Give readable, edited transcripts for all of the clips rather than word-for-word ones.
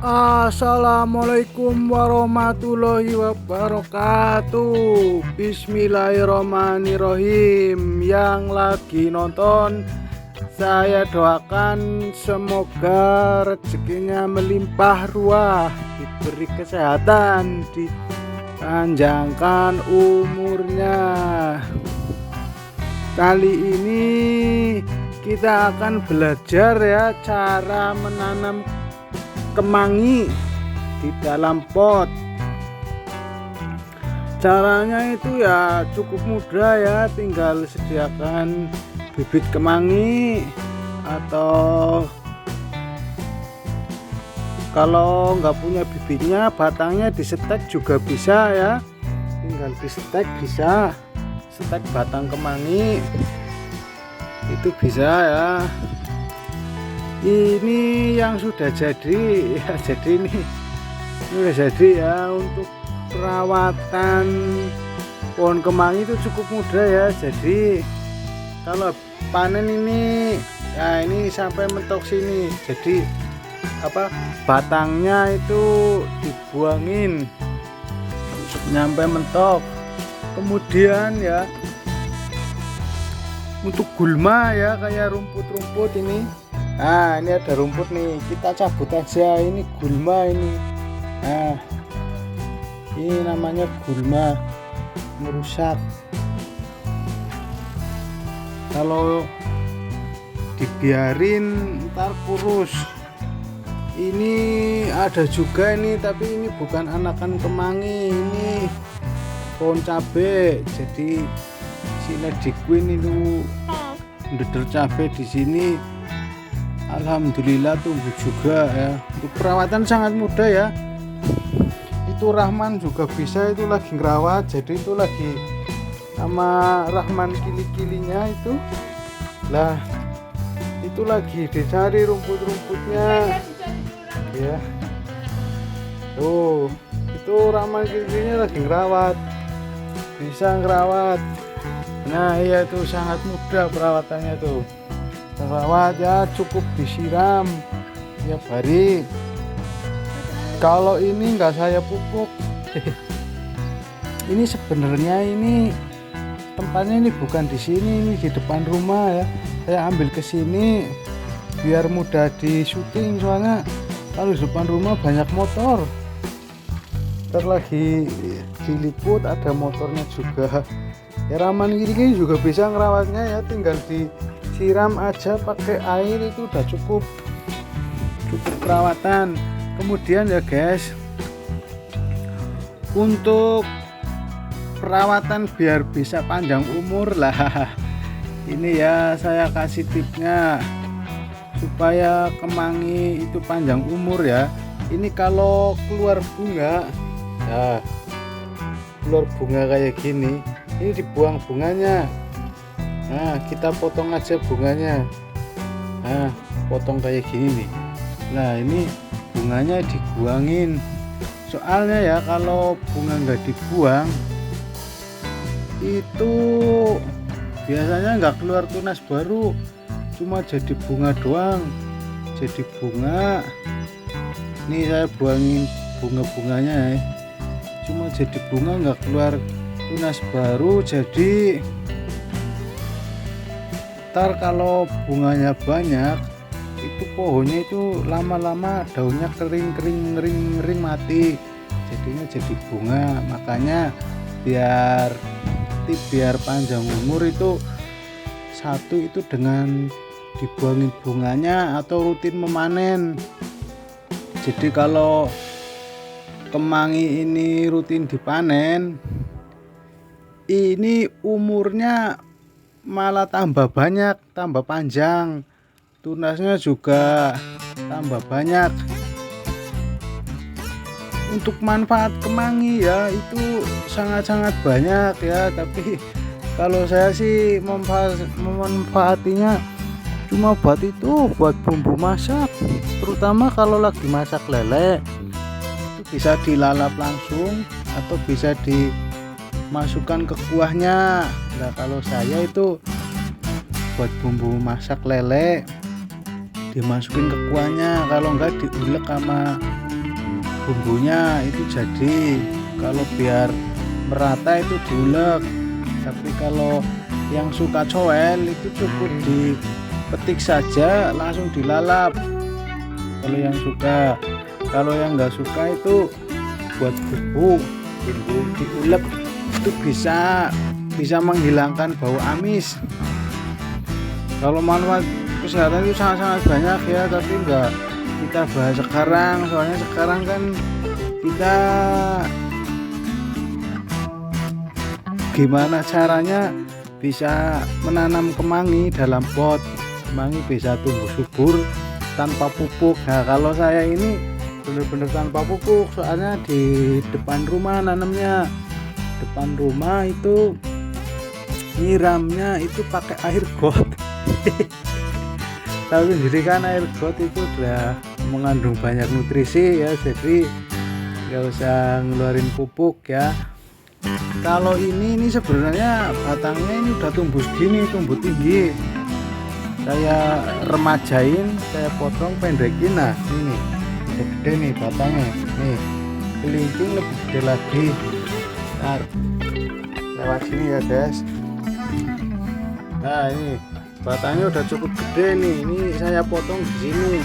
Assalamualaikum warahmatullahi wabarakatuh. Bismillahirrahmanirrahim. Yang lagi nonton, saya doakan semoga rezekinya melimpah ruah, diberi kesehatan, dipanjangkan umurnya. Kali ini kita akan belajar ya cara menanam kemangi di dalam pot. Caranya itu ya cukup mudah ya, tinggal sediakan bibit kemangi, atau kalau nggak punya bibitnya, batangnya disetek juga bisa ya, tinggal disetek, bisa setek batang kemangi itu bisa ya. Ini yang sudah jadi ya, jadi ini sudah jadi ya. Untuk perawatan pohon kemangi itu cukup mudah ya. Jadi kalau panen ini ya, ini sampai mentok sini, jadi batangnya itu dibuangin nyampe mentok. Kemudian ya, untuk gulma ya, kayak rumput-rumput ini. Nah, ini ada rumput nih, kita cabut aja, ini gulma ini. Nah, ini namanya gulma, merusak. Kalau dibiarin ntar kurus. Ini ada juga ini, tapi ini bukan anakan kemangi, ini pohon cabe. Jadi sini dikuin itu ndeder cabe di sini. Alhamdulillah tumbuh juga ya. Untuk perawatan sangat mudah ya. Itu Rahman juga bisa, itu lagi ngerawat. Jadi itu lagi sama Rahman kili-kilinya itu. Lah, itu lagi dicari rumput-rumputnya. Ya. Tuh, itu Rahman kili-kilinya lagi ngerawat. Bisa ngerawat. Nah, iya, itu sangat mudah perawatannya tuh. Merawat ya, cukup disiram tiap hari. Kalau ini enggak saya pupuk. Ini sebenarnya ini tempatnya ini bukan di sini, ini di depan rumah ya. Saya ambil ke sini biar mudah di syuting, soalnya kalau di depan rumah banyak motor. Ntar lagi diliput ada motornya juga. Ya, Rahman gini juga bisa ngerawatnya ya, tinggal disiram aja pakai air, itu udah cukup perawatan. Kemudian ya guys, untuk perawatan biar bisa panjang umur lah, ini ya saya kasih tipsnya supaya kemangi itu panjang umur ya. Ini kalau keluar bunga ya, keluar bunga kayak gini, ini dibuang bunganya. Nah, kita potong aja bunganya. Nah, potong kayak gini nih. Nah, ini bunganya dibuangin. Soalnya ya, kalau bunga nggak dibuang itu biasanya nggak keluar tunas baru, cuma jadi bunga doang. Jadi bunga. Nih saya buangin bunga-bunganya ya. Cuma jadi bunga, nggak keluar tunas baru. Jadi ntar kalau bunganya banyak, itu pohonnya itu lama-lama daunnya kering mati, jadinya jadi bunga. Makanya biar panjang umur itu, satu itu dengan dibuangin bunganya atau rutin memanen. Jadi kalau kemangi ini rutin dipanen, ini umurnya malah tambah banyak, tambah panjang, tunasnya juga tambah banyak. Untuk manfaat kemangi ya, itu sangat-sangat banyak ya, tapi kalau saya sih memanfaatinya cuma buat itu, buat bumbu masak, terutama kalau lagi masak lele. Itu bisa dilalap langsung atau bisa dimasukkan ke kuahnya. Nah, kalau saya itu buat bumbu masak lele, dimasukin ke kuahnya, kalau enggak diulek sama bumbunya itu jadi. Kalau biar merata itu diulek. Tapi kalau yang suka cowel itu cukup dipetik saja langsung dilalap. Kalau yang suka, kalau yang nggak suka itu buat bumbu diulek itu bisa menghilangkan bau amis. Kalau manfaat kesehatan itu sangat-sangat banyak ya, tapi nggak kita bahas sekarang. Soalnya sekarang kan kita gimana caranya bisa menanam kemangi dalam pot. Kemangi bisa tumbuh subur tanpa pupuk. Nah, kalau saya ini benar-benar tanpa pupuk, soalnya di depan rumah nanamnya. Depan rumah itu nyiramnya itu pakai air got. Tahu sendiri kan, air got itu udah mengandung banyak nutrisi ya, jadi nggak usah ngeluarin pupuk ya. Kalau ini sebenarnya batangnya ini udah tumbuh segini, tumbuh tinggi. Saya remajain, saya potong, pendekin. Nah ini gede nih batangnya, nih kelingking lebih gede lagi. Ntar lewat sini ya guys. Nah ini batangnya udah cukup gede nih, ini saya potong di sini.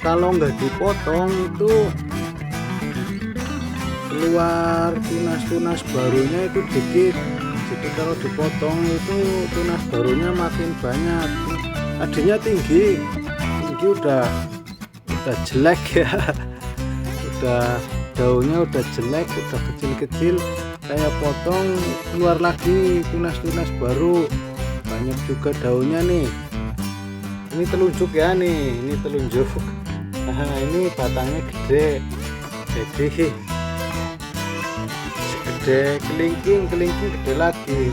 Kalau nggak dipotong itu keluar tunas-tunas barunya itu dikit. Jadi kalau dipotong itu tunas barunya makin banyak. Tadinya tinggi udah jelek ya. Udah daunnya udah jelek, udah kecil-kecil. Saya potong, keluar lagi tunas-tunas baru. Banyak juga daunnya nih. Ini telunjuk ya nih, ini telunjuk. Nah, ini batangnya gede. Jadi gede, kelingking gede lagi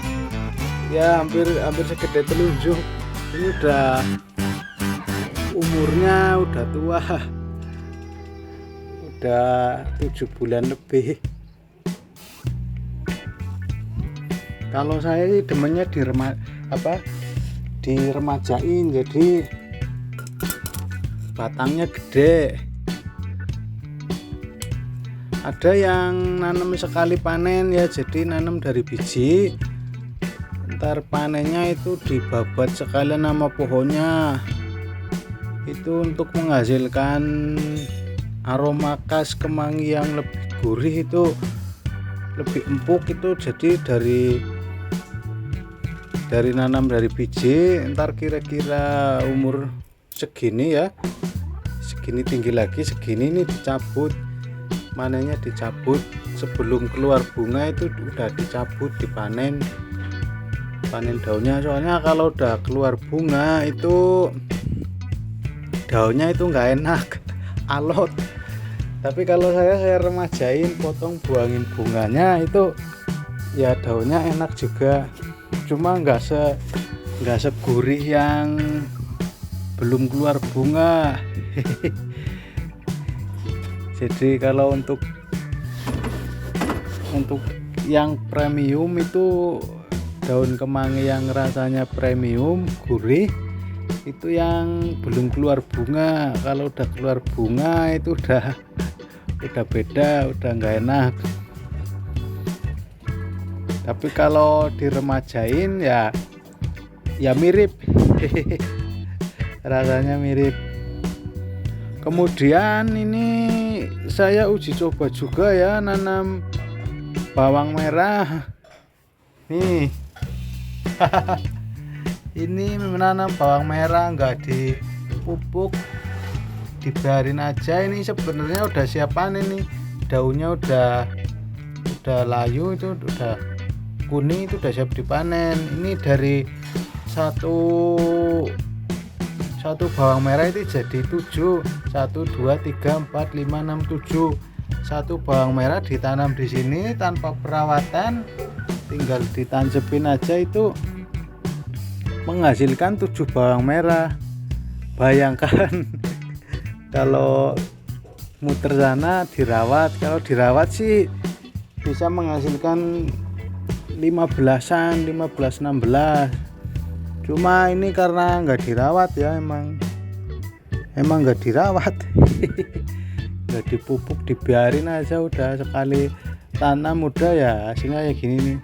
ya, hampir segede telunjuk. Ini udah umurnya udah tua, udah 7 bulan lebih. Kalau saya sih demennya diremajain, jadi batangnya gede. Ada yang nanam sekali panen ya, jadi nanam dari biji, ntar panennya itu dibabat sekalian sama pohonnya. Itu untuk menghasilkan aroma khas kemangi yang lebih gurih, itu lebih empuk. Itu jadi dari nanam dari biji, ntar kira-kira umur segini ya, segini tinggi lagi, segini ini dicabut, manennya dicabut. Sebelum keluar bunga itu udah dicabut, dipanen daunnya. Soalnya kalau udah keluar bunga itu daunnya itu nggak enak, alot. Tapi kalau saya remajain, potong, buangin bunganya, itu ya daunnya enak juga, cuma nggak segurih yang belum keluar bunga. Jadi kalau untuk yang premium itu daun kemangi yang rasanya premium, gurih, itu yang belum keluar bunga. Kalau udah keluar bunga itu udah beda, udah nggak enak. Tapi kalau diremajain ya mirip. Rasanya mirip. Kemudian ini saya uji coba juga ya, nanam bawang merah nih. Ini menanam bawang merah nggak dipupuk, dibiarin aja. Ini sebenarnya udah siap panen nih, daunnya udah layu, itu udah kuning, itu udah siap dipanen. Ini dari satu bawang merah itu jadi 7, 1, 2, 3, 4, 5, 6, 7. Satu bawang merah ditanam di sini tanpa perawatan, tinggal ditancepin aja, itu menghasilkan 7 bawang merah. Bayangkan kalau muter sana dirawat. Kalau dirawat sih bisa menghasilkan 15-an, 15-16. Cuma ini karena nggak dirawat ya, emang nggak dirawat. nggak dipupuk, dibiarin aja udah. Sekali tanam udah ya hasilnya ya gini nih,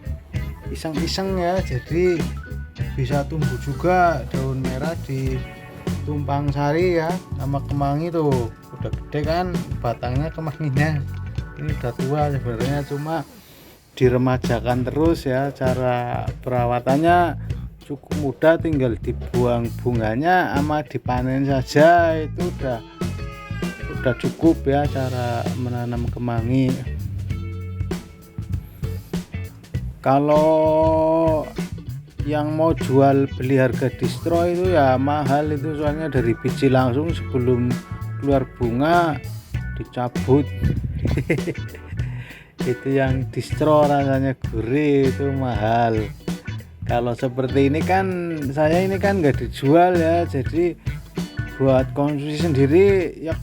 iseng-iseng ya, jadi bisa tumbuh juga daun merah di tumpang sari ya, sama kemangi tuh udah gede kan batangnya kemanginya. Ini udah tua sebenarnya, cuma diremajakan terus ya. Cara perawatannya cukup mudah, tinggal dibuang bunganya sama dipanen saja, itu udah cukup ya cara menanam kemangi. Kalau yang mau jual beli harga distro itu ya mahal itu, soalnya dari biji langsung sebelum keluar bunga dicabut. Itu yang distro rasanya gurih, itu mahal. Kalau seperti ini kan saya ini kan nggak dijual ya, jadi buat konsumsi sendiri ya.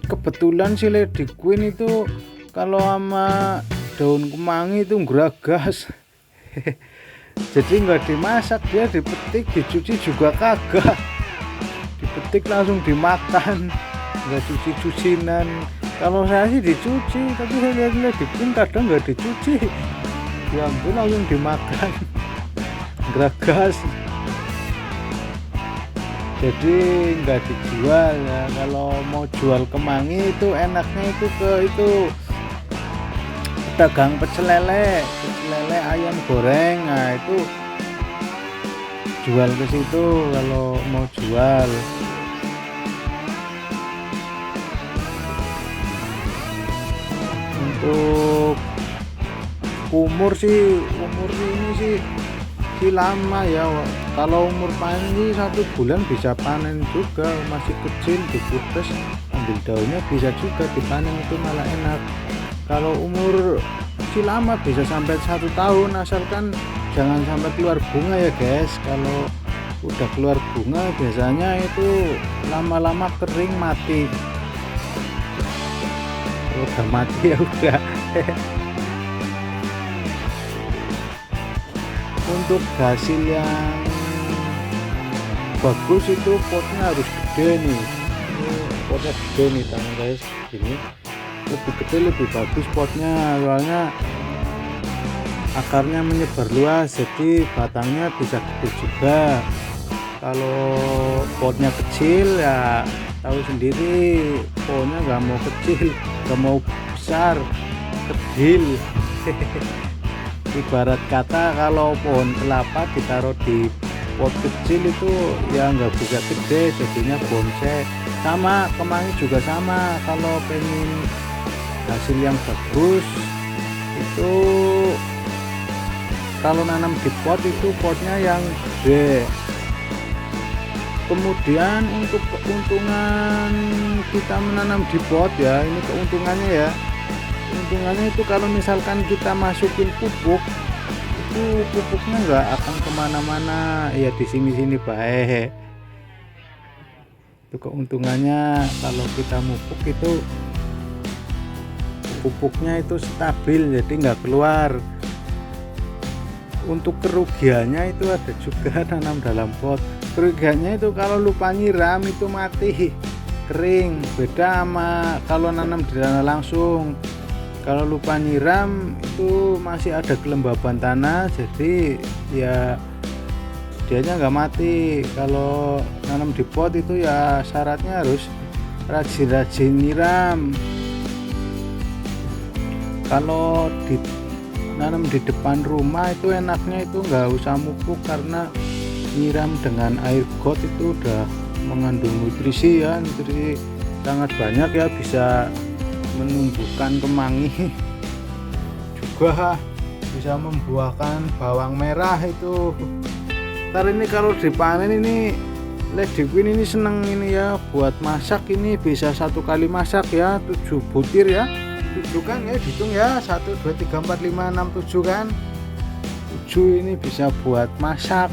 Kebetulan si Lady Queen itu kalau sama daun kemangi itu geragas. Jadi nggak dimasak, dia dipetik, dicuci juga kagak, dipetik langsung dimakan, nggak cuci-cucinan. Kalau saya sih dicuci, tapi saya lihat Queen kadang nggak dicuci, diambil langsung dimakan, geragas. Jadi nggak dijual ya. Kalau mau jual kemangi itu enaknya itu pedagang pecel lele ayam goreng, nah itu jual ke situ kalau mau jual. Untuk umur ini sih lama ya. Kalau umur panen sih 1 bulan bisa panen juga, masih kecil dikutes ambil daunnya bisa juga dipanen, itu malah enak. Kalau umur si lama bisa sampai 1 tahun, asalkan jangan sampai keluar bunga ya guys. Kalau udah keluar bunga biasanya itu lama-lama kering mati. Udah mati ya udah. Untuk hasil yang bagus itu potnya harus gede nih. Potnya gede nih tangan guys, ini lebih gede lebih bagus potnya, soalnya akarnya menyebar luas, jadi batangnya bisa gede juga. Kalau potnya kecil ya tahu sendiri, pohonnya nggak mau kecil, nggak mau besar, kecil. Ibarat kata kalau pohon kelapa ditaruh di pot kecil itu ya nggak bisa gede, jadinya bonsai. Sama kemangi juga sama, kalau pengen hasil yang bagus itu kalau nanam di pot itu potnya yang gede. Kemudian untuk keuntungan kita menanam di pot ya, ini keuntungannya itu kalau misalkan kita masukin pupuk, itu pupuknya nggak akan kemana-mana ya, di sini baik. Itu keuntungannya kalau kita mupuk itu pupuknya itu stabil, jadi nggak keluar. Untuk kerugiannya itu ada juga nanam dalam pot. Kerugiannya itu kalau lupa nyiram itu mati, kering. Beda sama kalau nanam di tanah langsung. Kalau lupa nyiram itu masih ada kelembaban tanah, jadi ya dianya nggak mati. Kalau nanam di pot itu ya syaratnya harus rajin-rajin nyiram. Kalau nanam di depan rumah itu enaknya itu nggak usah mupuk, karena nyiram dengan air got itu udah mengandung nutrisi ya, nutrisi sangat banyak ya, bisa menumbuhkan kemangi, juga bisa membuahkan bawang merah itu. Ntar ini kalau dipanen ini Lady Queen ini seneng ini ya, buat masak ini bisa 1 kali masak ya, 7 butir ya. 7 kan ya, dihitung ya, 1, 2, 3, 4, 5, 6, 7 kan. 7 ini bisa buat masak,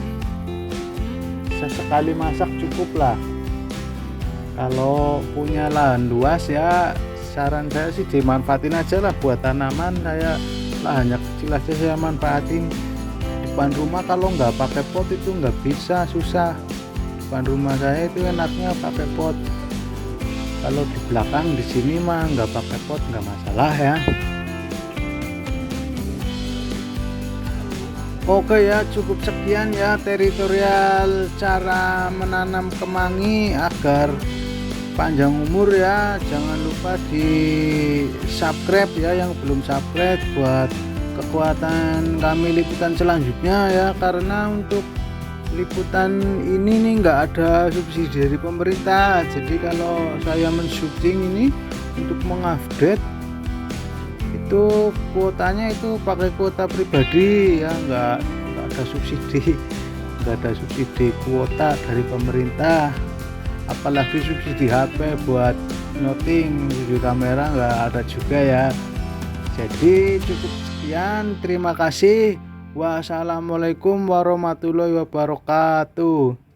bisa sekali masak cukup lah. Kalau punya lahan luas ya, saran saya sih dimanfaatin aja lah buat tanaman. Saya lahannya kecil aja saya manfaatin. Depan rumah kalau nggak pakai pot itu nggak bisa, susah. Depan rumah saya itu enaknya pakai pot. Kalau di belakang di sini mah nggak pakai pot nggak masalah ya. Oke ya, cukup sekian ya tutorial cara menanam kemangi agar panjang umur ya. Jangan lupa di subscribe ya yang belum subscribe, buat kekuatan kami liputan selanjutnya ya, karena untuk liputan ini nih nggak ada subsidi dari pemerintah. Jadi kalau saya mensyuting ini untuk mengupdate itu kuotanya itu pakai kuota pribadi ya, nggak ada subsidi, nggak ada subsidi kuota dari pemerintah, apalagi subsidi HP buat noting video kamera nggak ada juga ya. Jadi cukup sekian, terima kasih. Wassalamualaikum warahmatullahi wabarakatuh.